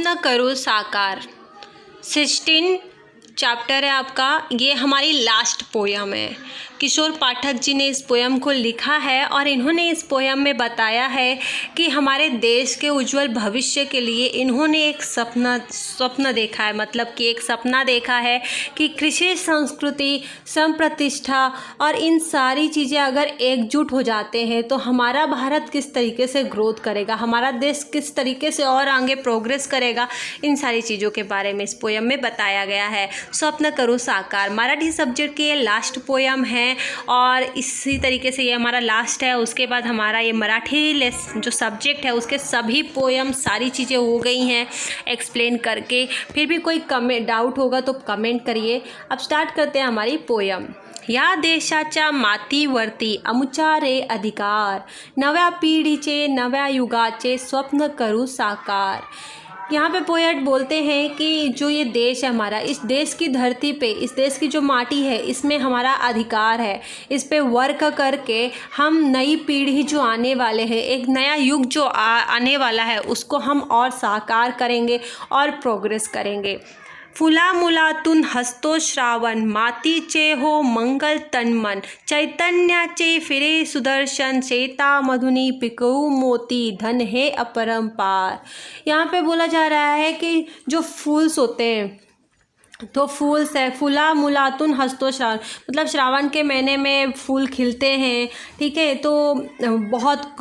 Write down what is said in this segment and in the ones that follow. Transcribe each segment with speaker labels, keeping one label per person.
Speaker 1: स्वप्न करो साकार 16 चैप्टर है आपका। ये हमारी लास्ट पोयम है। किशोर पाठक जी ने इस पोयम को लिखा है और इन्होंने इस पोयम में बताया है कि हमारे देश के उज्जवल भविष्य के लिए इन्होंने एक स्वप्न देखा है। मतलब कि एक सपना देखा है कि कृषि संस्कृति, संप्रतिष्ठा और इन सारी चीज़ें अगर एकजुट हो जाते हैं तो हमारा भारत किस तरीके से ग्रोथ करेगा, हमारा देश किस तरीके से और आगे प्रोग्रेस करेगा, इन सारी चीज़ों के बारे में इस पोयम में बताया गया है। स्वप्न करो साकार मराठी सब्जेक्ट की ये लास्ट पोयम है और इसी तरीके से ये हमारा लास्ट है। उसके बाद हमारा ये मराठी जो सब्जेक्ट है उसके सभी पोयम सारी चीज़ें हो गई हैं एक्सप्लेन करके। फिर भी कोई डाउट होगा तो कमेंट करिए। अब स्टार्ट करते हैं हमारी पोयम। या देशाच्या मातीवरती आमचा रे अधिकार, नव्या पिढीचे नव्या युगाचे स्वप्न करू साकार। यहाँ पे पोएट बोलते हैं कि जो ये देश है हमारा, इस देश की धरती पे, इस देश की जो माटी है, इसमें हमारा अधिकार है। इस पे वर्क करके हम नई पीढ़ी जो आने वाले हैं, एक नया युग जो आने वाला है, उसको हम और साकार करेंगे और प्रोग्रेस करेंगे। फुला मुलातून हसतो श्रावण, मातीचे हो मंगल तन्मन, चैतन्याचे फिरे सुदर्शन, शेतामधुनी पिकवू मोती, धन हे अपरंपार। यहाँ पे बोला जा रहा है कि जो फूल्स होते हैं तो फूल्स है, फूला मुलातुन हस्तो श्रावण, मतलब श्रावण के महीने में फूल खिलते हैं, ठीक है। तो बहुत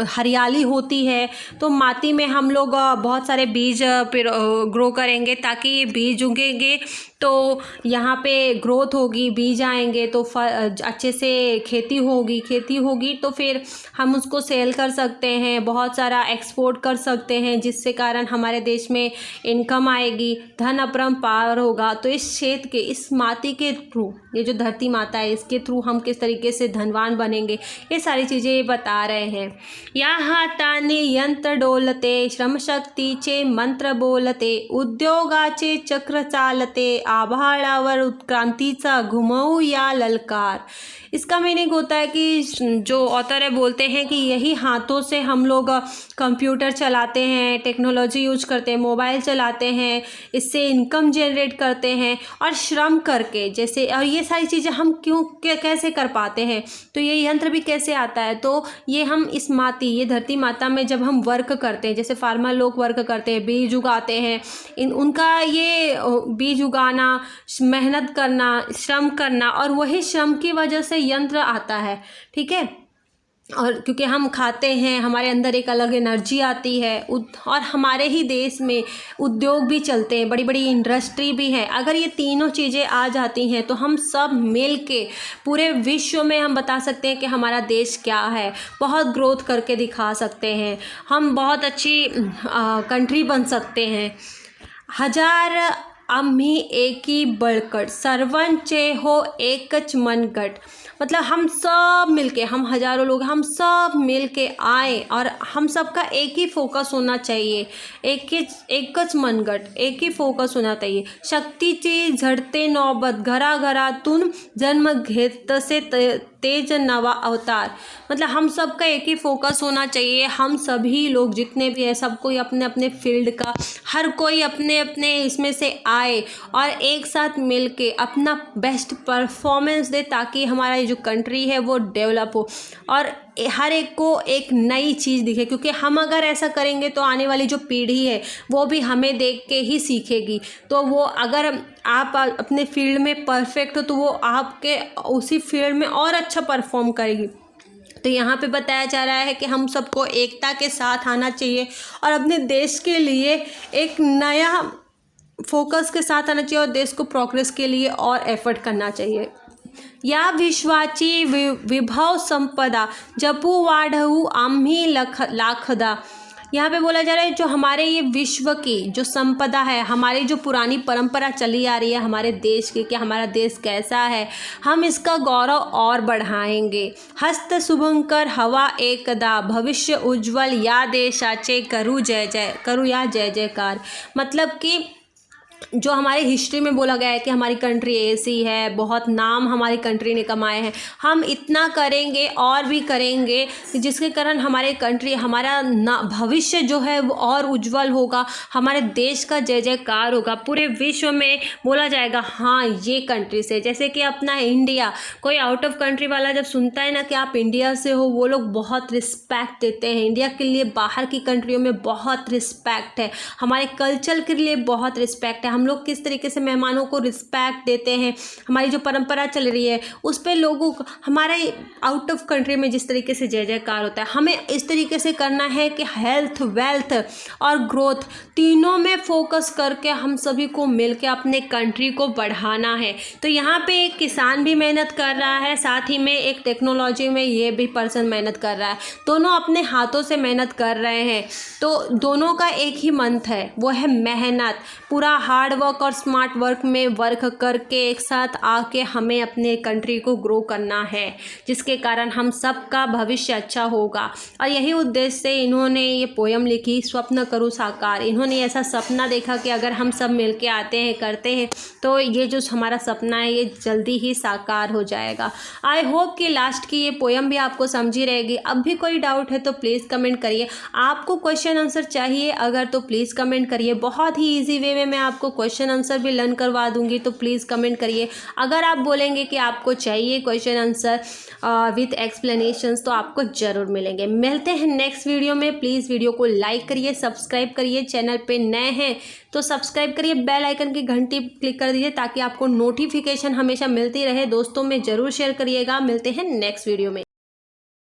Speaker 1: हरियाली होती है, तो माटी में हम लोग बहुत सारे बीज फिर ग्रो करेंगे ताकि बीज उगेंगे तो यहाँ पे ग्रोथ होगी, बीज आएंगे तो अच्छे से खेती होगी तो फिर हम उसको सेल कर सकते हैं, बहुत सारा एक्सपोर्ट कर सकते हैं, जिससे कारण हमारे देश में इनकम आएगी, धन अपरंपार होगा। तो इस क्षेत्र के, इस माटी के थ्रू, ये जो धरती माता है इसके थ्रू हम किस तरीके से धनवान बनेंगे, ये सारी चीज़ें ये बता रहे हैं। या हाताने यंत्र डोलते, श्रम शक्तीचे मंत्र बोलते, उद्योगाचे चक्र चालते, आभाळावर उत्क्रांतीचा घुमवू या ललकार। इसका मीनिंग होता है कि जो ऑथर है बोलते हैं कि यही हाथों से हम लोग कंप्यूटर चलाते हैं, टेक्नोलॉजी यूज करते हैं, मोबाइल चलाते हैं, इससे इनकम जनरेट करते हैं और श्रम करके, जैसे, और ये सारी चीज़ें हम कैसे कर पाते हैं, तो ये यंत्र भी कैसे आता है, तो ये हम इस माटी, ये धरती माता में जब हम वर्क करते हैं, जैसे फार्मर लोग वर्क करते हैं, बीज उगाते हैं, उनका ये बीज उगाना, मेहनत करना, श्रम करना, और वही श्रम की वजह से यंत्र आता है, ठीक है। और क्योंकि हम खाते हैं, हमारे अंदर एक अलग एनर्जी आती है, और हमारे ही देश में उद्योग भी चलते हैं, बड़ी बड़ी इंडस्ट्री भी है। अगर ये तीनों चीज़ें आ जाती हैं तो हम सब मिल के पूरे विश्व में हम बता सकते हैं कि हमारा देश क्या है, बहुत ग्रोथ करके दिखा सकते हैं, हम बहुत अच्छी कंट्री बन सकते हैं। हजार आम्ही एकी बळकट, सर्वांचे हो एकच मनगट। मतलब हम सब मिलके, हम हजारों लोग, हम सब मिलके आए और हम सबका एक ही फोकस होना चाहिए, एकच मनगट, एक ही फोकस होना चाहिए। शक्तीची झडते नौबत, घराघरातून जन्म घेत तसे तेज नवा अवतार। मतलब हम सबका एक ही फोकस होना चाहिए। हम सभी लोग जितने भी हैं, सब कोई अपने अपने फील्ड का, हर कोई अपने अपने इसमें से आए और एक साथ मिलके अपना बेस्ट परफॉर्मेंस दे, ताकि हमारा जो कंट्री है वो डेवलप हो और हर एक को एक नई चीज़ दिखे। क्योंकि हम अगर ऐसा करेंगे तो आने वाली जो पीढ़ी है वो भी हमें देख के ही सीखेगी। तो वो, अगर आप अपने फील्ड में परफेक्ट हो तो वो आपके उसी फील्ड में और अच्छा परफॉर्म करेगी। तो यहाँ पे बताया जा रहा है कि हम सबको एकता के साथ आना चाहिए और अपने देश के लिए एक नया फोकस के साथ आना चाहिए और देश को प्रोग्रेस के लिए और एफर्ट करना चाहिए। या विश्वाची विभव संपदा, जपू वाढवू आम्ही लाखदा। यहाँ पे बोला जा रहा है जो हमारे ये विश्व की जो संपदा है, हमारी जो पुरानी परंपरा चली आ रही है हमारे देश की, कि हमारा देश कैसा है, हम इसका गौरव और बढ़ाएंगे। हस्त शुभंकर हवा एकदा, भविष्य उज्ज्वल या देशाचे करू या जय जयकार। मतलब कि जो हमारे हिस्ट्री में बोला गया है कि हमारी कंट्री ऐसी है, बहुत नाम हमारी कंट्री ने कमाए हैं, हम इतना करेंगे और भी करेंगे जिसके कारण हमारे कंट्री, हमारा भविष्य जो है वो और उज्जवल होगा, हमारे देश का जय जयकार होगा, पूरे विश्व में बोला जाएगा हाँ ये कंट्री से। जैसे कि अपना इंडिया, कोई आउट ऑफ कंट्री वाला जब सुनता है ना कि आप इंडिया से हो, वो लोग बहुत रिस्पेक्ट देते हैं। इंडिया के लिए बाहर की कंट्रियों में बहुत रिस्पेक्ट है, हमारे कल्चर के लिए बहुत रिस्पेक्ट है, हम लोग किस तरीके से मेहमानों को रिस्पेक्ट देते हैं, हमारी जो परंपरा चल रही है उस पर लोगों को, हमारे आउट ऑफ कंट्री में जिस तरीके से जय जयकार होता है, हमें इस तरीके से करना है कि हेल्थ, वेल्थ और ग्रोथ तीनों में फोकस करके हम सभी को मिलकर अपने कंट्री को बढ़ाना है। तो यहाँ पे एक किसान भी मेहनत कर रहा है, साथ ही में एक टेक्नोलॉजी में ये भी पर्सन मेहनत कर रहा है, दोनों अपने हाथों से मेहनत कर रहे हैं। तो दोनों का एक ही मंत्र है, वो है मेहनत। पूरा हार्ड वर्क और स्मार्ट वर्क में वर्क करके एक साथ आके हमें अपने कंट्री को ग्रो करना है, जिसके कारण हम सबका भविष्य अच्छा होगा। और यही उद्देश्य से इन्होंने ये पोयम लिखी, स्वप्न करूँ साकार। इन्होंने ऐसा सपना देखा कि अगर हम सब मिलके आते हैं, करते हैं, तो ये जो हमारा सपना है ये जल्दी ही साकार हो जाएगा। आई होप कि लास्ट की ये पोयम भी आपको समझी रहेगी। अब भी कोई डाउट है तो प्लीज़ कमेंट करिए। आपको क्वेश्चन आंसर चाहिए अगर तो प्लीज़ कमेंट करिए, बहुत ही ईजी वे में मैं आपको क्वेश्चन आंसर भी लर्न करवा दूंगी, तो प्लीज़ कमेंट करिए। अगर आप बोलेंगे कि आपको चाहिए क्वेश्चन आंसर विथ एक्सप्लेनेशंस तो आपको ज़रूर मिलेंगे। मिलते हैं नेक्स्ट वीडियो में। प्लीज़ वीडियो को लाइक करिए, सब्सक्राइब करिए, चैनल पे नए हैं तो सब्सक्राइब करिए, बेल आइकन की घंटी क्लिक कर दीजिए ताकि आपको नोटिफिकेशन हमेशा मिलती रहे। दोस्तों में ज़रूर शेयर करिएगा। मिलते हैं नेक्स्ट वीडियो में।